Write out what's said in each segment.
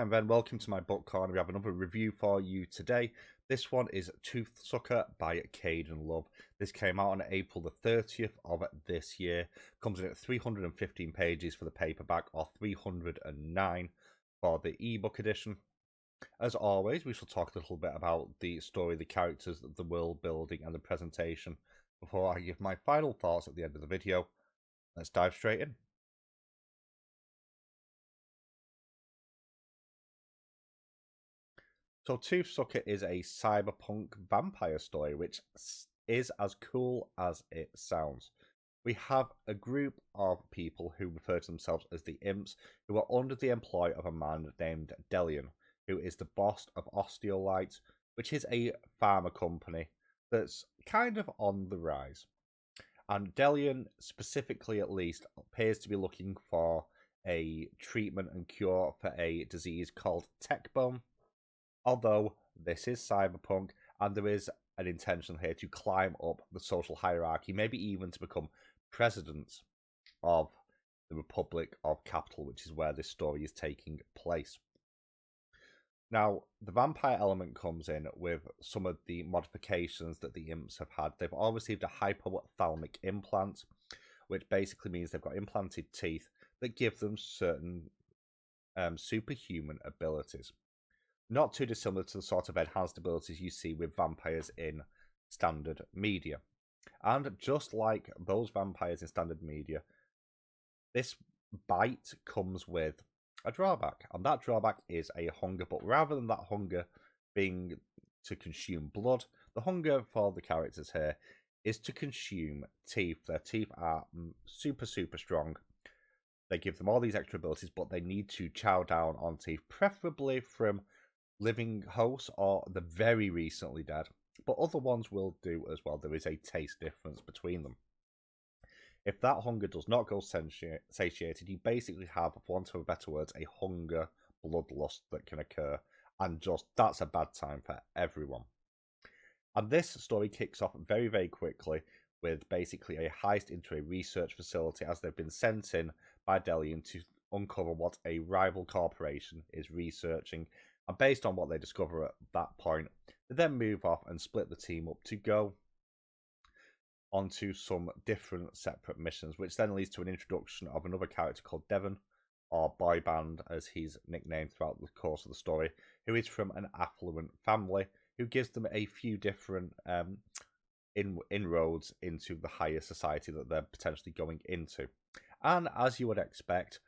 and then welcome to my book corner. We have another review for you today. This one is Toothsucker by Kaden Love. This came out on April the 30th of this year. Comes in at 315 pages for the paperback or 309 for the ebook edition. As always, we shall talk a little bit about the story, the characters, the world building and the presentation before I give my final thoughts at the end of the video. Let's dive straight in. So Toothsucker is a cyberpunk vampire story, which is as cool as it sounds. We have a group of people who refer to themselves as the Imps, who are under the employ of a man named Delian, who is the boss of Osteolite, which is a pharma company that's kind of on the rise. And Delian, specifically at least, appears to be looking for a treatment and cure for a disease called tech bone. Although this is cyberpunk, and there is an intention here to climb up the social hierarchy, maybe even to become president of the Republic of Capital, which is where this story is taking place. Now, the vampire element comes in with some of the modifications that the imps have had. They've all received a hypothalamic implant, which basically means they've got implanted teeth that give them certain superhuman abilities. Not too dissimilar to the sort of enhanced abilities you see with vampires in standard media. And just like those vampires in standard media, this bite comes with a drawback. And that drawback is a hunger. But rather than that hunger being to consume blood, the hunger for the characters here is to consume teeth. Their teeth are super strong. They give them all these extra abilities, but they need to chow down on teeth, preferably from living hosts or the very recently dead, but other ones will do as well. There is a taste difference between them. If that hunger does not go satiated, you basically have, for want of better words, a hunger bloodlust that can occur, and just that's a bad time for everyone. And this story kicks off very quickly with basically a heist into a research facility, as they've been sent in by Delian to uncover what a rival corporation is researching. And based on what they discover at that point, they then move off and split the team up to go onto some different separate missions, which then leads to an introduction of another character called Devon, or Boy Band as he's nicknamed throughout the course of the story, who is from an affluent family, who gives them a few different inroads into the higher society that they're potentially going into. And as you would expect,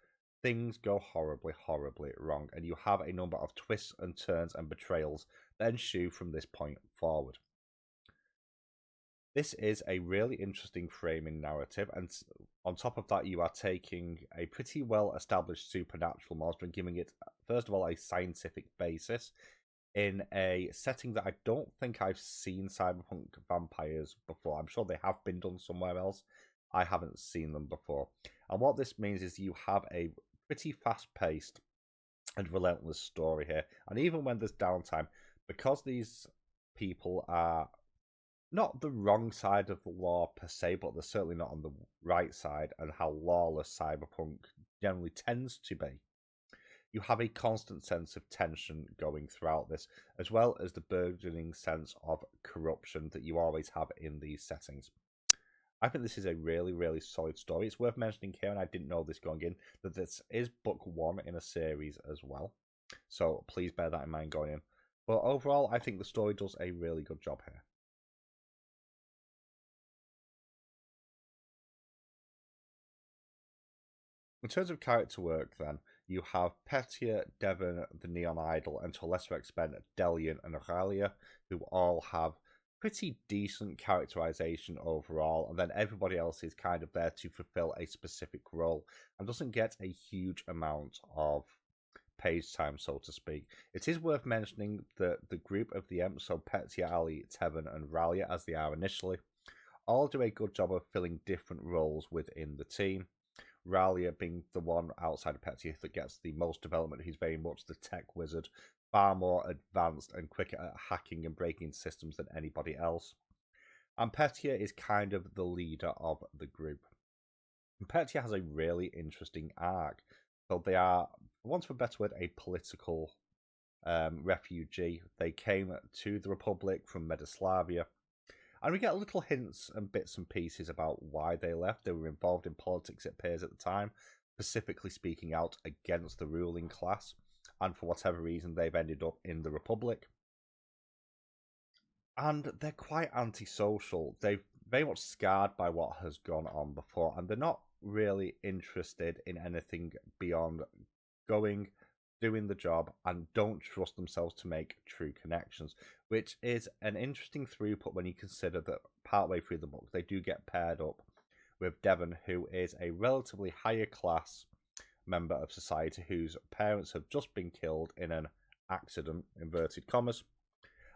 things go horribly wrong, and you have a number of twists and turns and betrayals that ensue from this point forward. This is a really interesting framing narrative, and on top of that, you are taking a pretty well established supernatural monster and giving it, first of all, a scientific basis in a setting that I don't think I've seen cyberpunk vampires before. I'm sure they have been done somewhere else. I haven't seen them before. And what this means is you have a pretty fast-paced and relentless story here. And even when there's downtime, because these people are not the wrong side of the law per se, but they're certainly not on the right side, and how lawless cyberpunk generally tends to be, you have a constant sense of tension going throughout this, as well as the burgeoning sense of corruption that you always have in these settings. I think this is a really solid story. It's worth mentioning here, and I didn't know this going in, that this is book one in a series as well. So please bear that in mind going in. But overall, I think the story does a really good job here. In terms of character work then, you have Petya, Devon, the Neon Idol, and to a lesser extent Delian and Aurelia, who all have pretty decent characterization overall, and then everybody else is kind of there to fulfill a specific role and doesn't get a huge amount of page time, so to speak. It is worth mentioning that the group of the Imps, so Petya, Ali, Tevin, and Ralia, as they are initially, all do a good job of filling different roles within the team. Ralia being the one outside of Petya that gets the most development. He's very much the tech wizard, far more advanced and quicker at hacking and breaking systems than anybody else. And Petya is kind of the leader of the group. And Petya has a really interesting arc. So they are for want of a better word, a political refugee. They came to the Republic from Medislavia. And we get little hints and bits and pieces about why they left. They were involved in politics, it appears, at the time, specifically speaking out against the ruling class. And for whatever reason, they've ended up in the Republic. And they're quite antisocial. They're very much scarred by what has gone on before. And they're not really interested in anything beyond going, doing the job, and don't trust themselves to make true connections, which is an interesting throughput when you consider that partway through the book they do get paired up with Devon, who is a relatively higher class member of society whose parents have just been killed in an accident, inverted commas,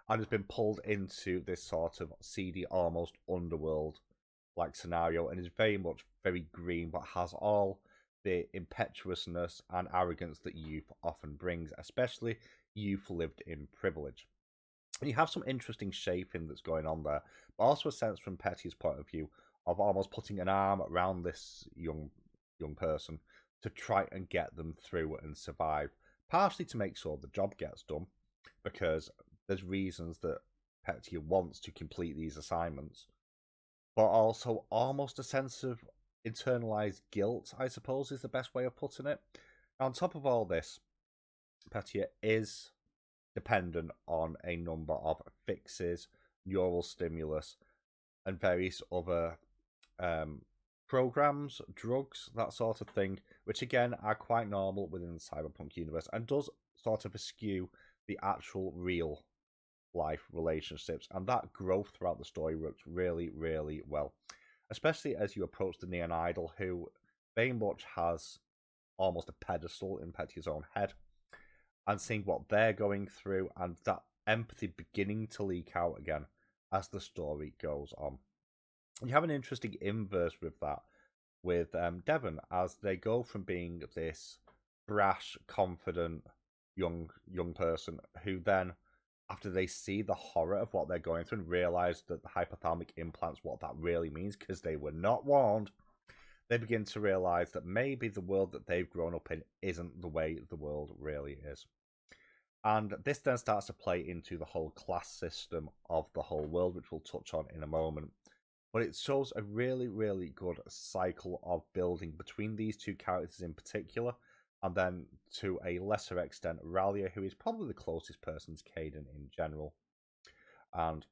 and has been pulled into this sort of seedy, almost underworld like scenario, and is very much very green, but has all the impetuousness and arrogance that youth often brings, especially youth lived in privilege. And you have some interesting shaping that's going on there, but also a sense from Petya's point of view of almost putting an arm around this young person to try and get them through and survive, partially to make sure the job gets done, because there's reasons that Petya wants to complete these assignments, but also almost a sense of internalized guilt, I suppose, is the best way of putting it. On top of all this, Petya is dependent on a number of fixes, neural stimulus, and various other programs, drugs, that sort of thing, which again are quite normal within the cyberpunk universe and does sort of eschew the actual real life relationships, and that growth throughout the story works really, really well, especially as you approach the neon idol, who very much has almost a pedestal in Petya's own head, and seeing what they're going through, and that empathy beginning to leak out again as the story goes on. You have an interesting inverse with that, with Devon, as they go from being this brash, confident young person who then, after they see the horror of what they're going through and realize that the hypothalamic implants, what that really means, because they were not warned, they begin to realize that maybe the world that they've grown up in isn't the way the world really is. And this then starts to play into the whole class system of the whole world, which we'll touch on in a moment. But it shows a really, really good cycle of building between these two characters in particular, and then to a lesser extent, Ralia, who is probably the closest person to Kaden in general, and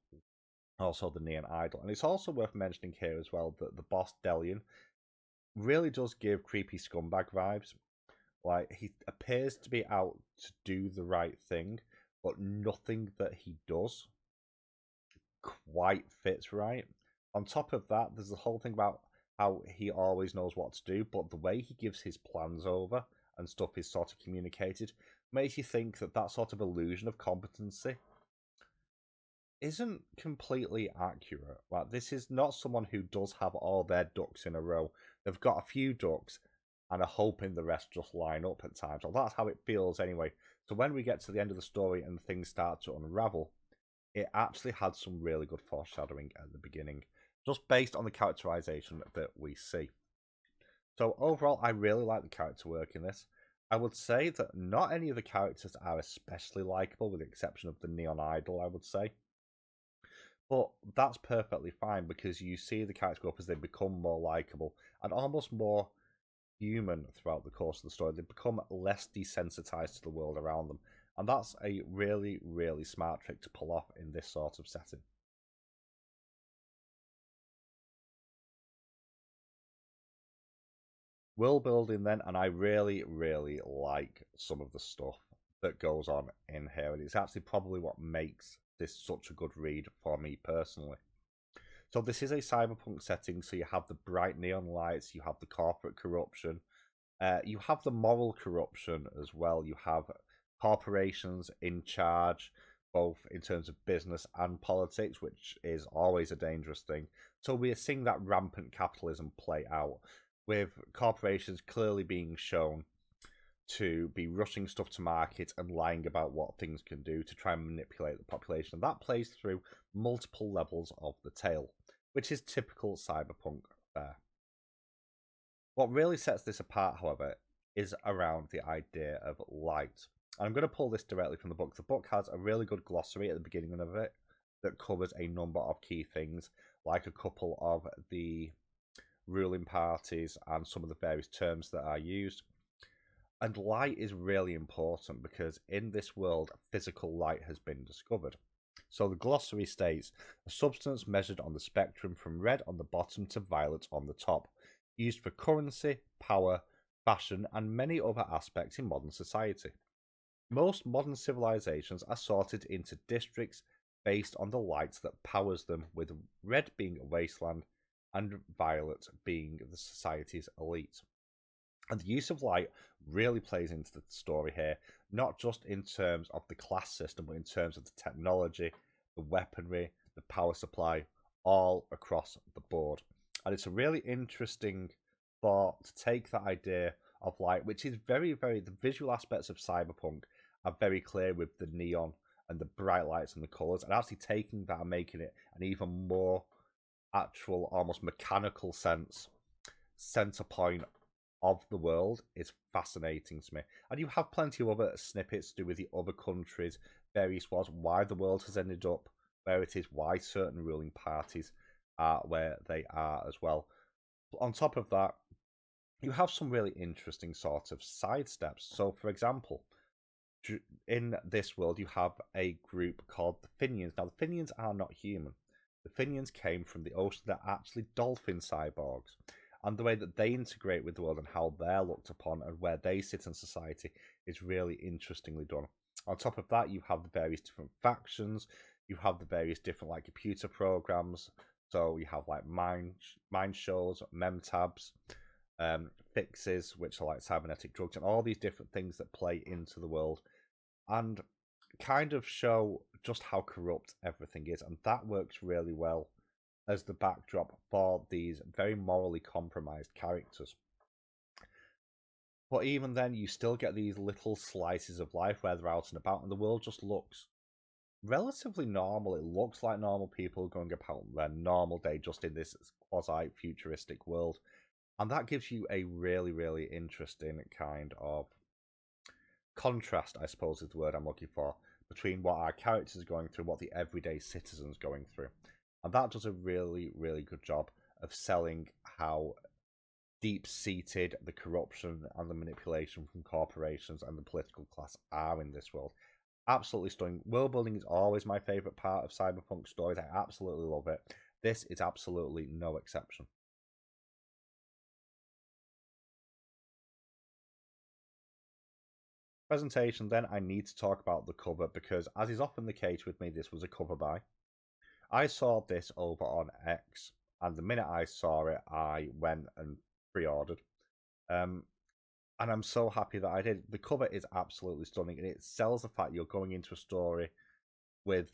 also the Neon Idol. And it's also worth mentioning here as well that the boss, Delian, really does give creepy scumbag vibes. Like, he appears to be out to do the right thing, but nothing that he does quite fits right. On top of that, there's the whole thing about how he always knows what to do, but the way he gives his plans over and stuff is sort of communicated makes you think that that sort of illusion of competency isn't completely accurate. Like, this is not someone who does have all their ducks in a row. They've got a few ducks and are hoping the rest just line up at times. Well, that's how it feels anyway. So when we get to the end of the story and things start to unravel, it actually had some really good foreshadowing at the beginning, just based on the characterization that we see. So overall, I really like the character work in this. I would say that not any of the characters are especially likable, with the exception of the Neon Idol, I would say. But that's perfectly fine, because you see the character grow up as they become more likable and almost more human throughout the course of the story. They become less desensitized to the world around them. And that's a really, really smart trick to pull off in this sort of setting. World building then, and I really, really like some of the stuff that goes on in here. And it's actually probably what makes this such a good read for me personally. So this is a cyberpunk setting, so you have the bright neon lights, you have the corporate corruption, you have the moral corruption as well. You have corporations in charge, both in terms of business and politics, which is always a dangerous thing. So we are seeing that rampant capitalism play out, with corporations clearly being shown to be rushing stuff to market and lying about what things can do to try and manipulate the population. And that plays through multiple levels of the tale, which is typical cyberpunk fare. What really sets this apart, however, is around the idea of light. And I'm going to pull this directly from the book. The book has a really good glossary at the beginning of it that covers a number of key things, like a couple of the ruling parties and some of the various terms that are used. And light is really important because in this world, physical light has been discovered. So the glossary states, a substance measured on the spectrum from red on the bottom to violet on the top, used for currency, power, fashion, and many other aspects in modern society. Most modern civilizations are sorted into districts based on the light that powers them, with red being a wasteland and violet being the society's elite. And the use of light really plays into the story here, not just in terms of the class system, but in terms of the technology, the weaponry, the power supply, all across the board. And it's a really interesting thought to take that idea of light, which is the visual aspects of cyberpunk are very clear with the neon and the bright lights and the colours, and actually taking that and making it an even more actual, almost mechanical center point of the world is fascinating to me. And you have plenty of other snippets to do with the other countries, various wars, why the world has ended up where it is, why certain ruling parties are where they are as well. On top of that, you have some really interesting sort of side steps. So, for example, in this world, you have a group called the Finians. Now, the Finians are not human. The Finians came from the ocean. They're actually dolphin cyborgs. And the way that they integrate with the world and how they're looked upon and where they sit in society is really interestingly done. On top of that, you have the various different factions. You have the various different like computer programs. So you have like mind shows, memtabs, fixes, which are like cybernetic drugs, and all these different things that play into the world and kind of show just how corrupt everything is. And that works really well as the backdrop for these very morally compromised characters. But even then, you still get these little slices of life where they're out and about, and the world just looks relatively normal. It looks like normal people going about their normal day just in this quasi-futuristic world. And that gives you a really, really interesting kind of contrast, I suppose is the word I'm looking for, between what our characters are going through, what the everyday citizen's going through. And that does a really, really good job of selling how deep-seated the corruption and the manipulation from corporations and the political class are in this world. Absolutely stunning. World building is always my favourite part of cyberpunk stories. I absolutely love it. This is absolutely no exception. Presentation, then, I need to talk about the cover because, as is often the case with me, this was a cover buy. I saw this over on X, and the minute I saw it, I went and pre-ordered. And I'm so happy that I did. The cover is absolutely stunning, and it sells the fact you're going into a story with.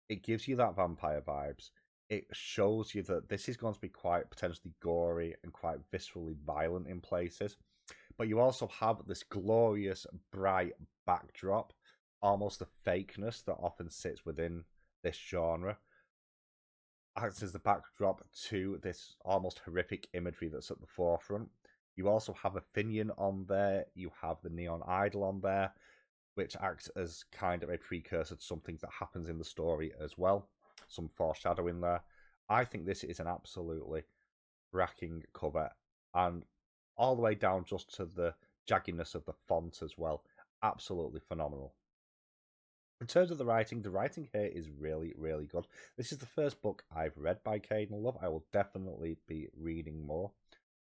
It gives you that vampire vibes. It shows you that this is going to be quite potentially gory and quite viscerally violent in places. But you also have this glorious, bright backdrop, almost the fakeness that often sits within this genre, acts as the backdrop to this almost horrific imagery that's at the forefront. You also have a Finian on there, you have the Neon Idol on there, which acts as kind of a precursor to something that happens in the story as well. Some foreshadowing there. I think this is an absolutely racking cover, and all the way down just to the jagginess of the font as well. Absolutely phenomenal. In terms of the writing here is really, really good. This is the first book I've read by Kaden Love. I will definitely be reading more.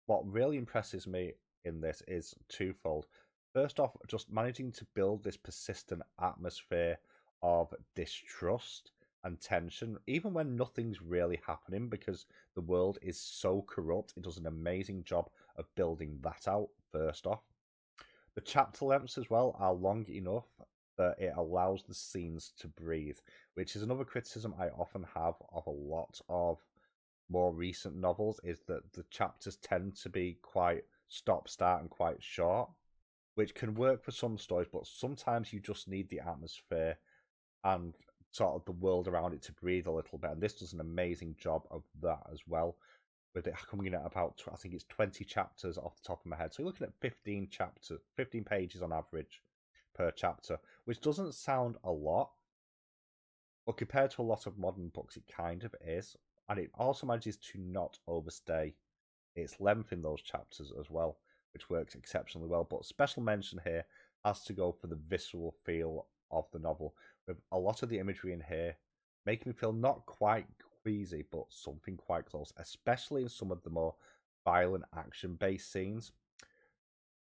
What really impresses me in this is twofold. First off, just managing to build this persistent atmosphere of distrust and tension, even when nothing's really happening, because the world is so corrupt. It does an amazing job of building that out, first off. The chapter lengths as well are long enough that it allows the scenes to breathe, which is another criticism I often have of a lot of more recent novels, is that the chapters tend to be quite stop-start and quite short, which can work for some stories, but sometimes you just need the atmosphere and sort of the world around it to breathe a little bit, and this does an amazing job of that as well, with it coming in at about, I think it's 20 chapters off the top of my head. So you're looking at 15 pages on average per chapter, which doesn't sound a lot, but compared to a lot of modern books, it kind of is. And it also manages to not overstay its length in those chapters as well, which works exceptionally well. But special mention here has to go for the visceral feel of the novel, with a lot of the imagery in here making me feel not quite queasy, but something quite close, especially in some of the more violent action-based scenes.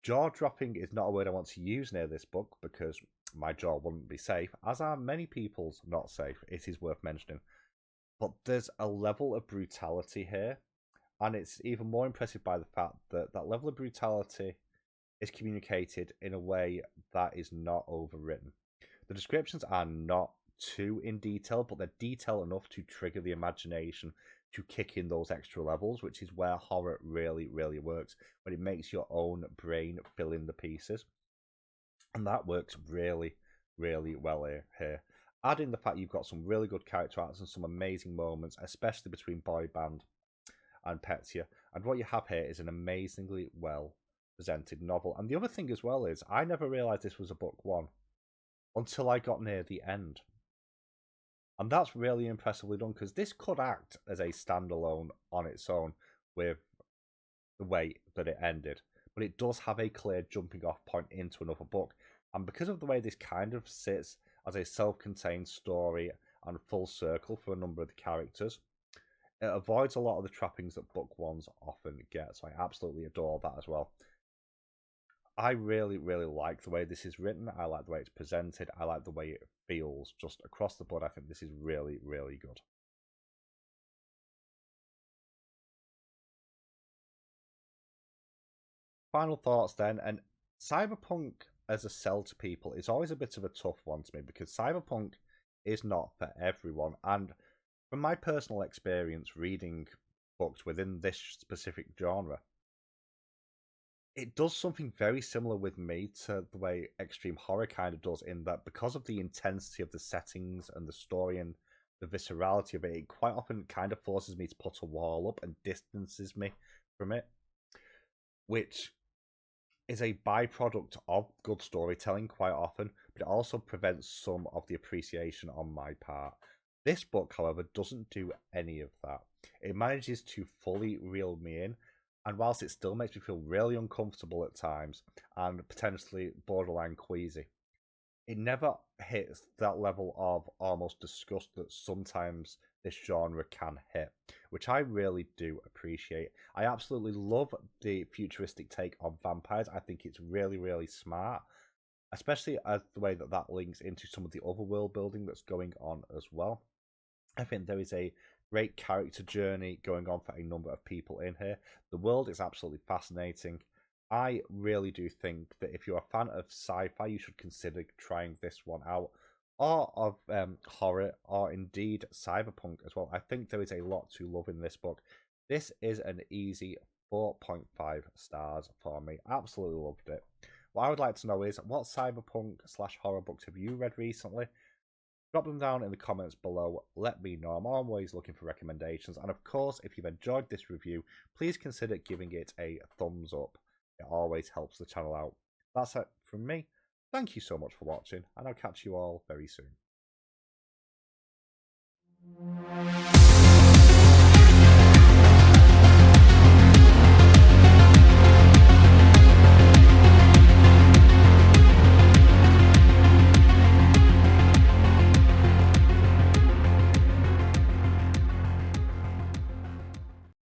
Jaw-dropping is not a word I want to use near this book because my jaw wouldn't be safe, as are many people's not safe, it is worth mentioning. But there's a level of brutality here, and it's even more impressive by the fact that that level of brutality is communicated in a way that is not overwritten. The descriptions are not too in detail, but they're detailed enough to trigger the imagination to kick in those extra levels, which is where horror really, really works, when it makes your own brain fill in the pieces. And that works really, really well here. Add in the fact you've got some really good character arcs and some amazing moments, especially between Boy Band and Petya. And what you have here is an amazingly well presented novel. And the other thing as well is, I never realised this was a book one until I got near the end. And that's really impressively done, because this could act as a standalone on its own with the way that it ended. But it does have a clear jumping off point into another book. And because of the way this kind of sits as a self-contained story and full circle for a number of the characters, it avoids a lot of the trappings that book ones often get. So I absolutely adore that as well. I really, really like the way this is written. I like the way it's presented. I like the way it feels just across the board. I think this is really, really good. Final thoughts then, and cyberpunk as a sell to people is always a bit of a tough one to me, because cyberpunk is not for everyone. And from my personal experience reading books within this specific genre, it does something very similar with me to the way extreme horror kind of does, in that because of the intensity of the settings and the story and the viscerality of it, it quite often kind of forces me to put a wall up and distances me from it, which is a byproduct of good storytelling quite often, but it also prevents some of the appreciation on my part. This book, however, doesn't do any of that. It manages to fully reel me in, and whilst it still makes me feel really uncomfortable at times and potentially borderline queasy, it never hits that level of almost disgust that sometimes this genre can hit, which I really do appreciate. I absolutely love the futuristic take on vampires. I think it's really, really smart, especially as the way that that links into some of the other world building that's going on as well. I think there is a great character journey going on for a number of people in here. The world is absolutely fascinating. I really do think that if you're a fan of sci-fi, you should consider trying this one out, or of horror, or indeed cyberpunk as well. I think there is a lot to love in this book. This is an easy 4.5 stars for me. Absolutely loved it. What I would like to know is, what cyberpunk/horror books have you read recently? Drop them down in the comments below. Let me know. I'm always looking for recommendations. And of course, if you've enjoyed this review, please consider giving it a thumbs up. It always helps the channel out. That's it from me. Thank you so much for watching, and I'll catch you all very soon.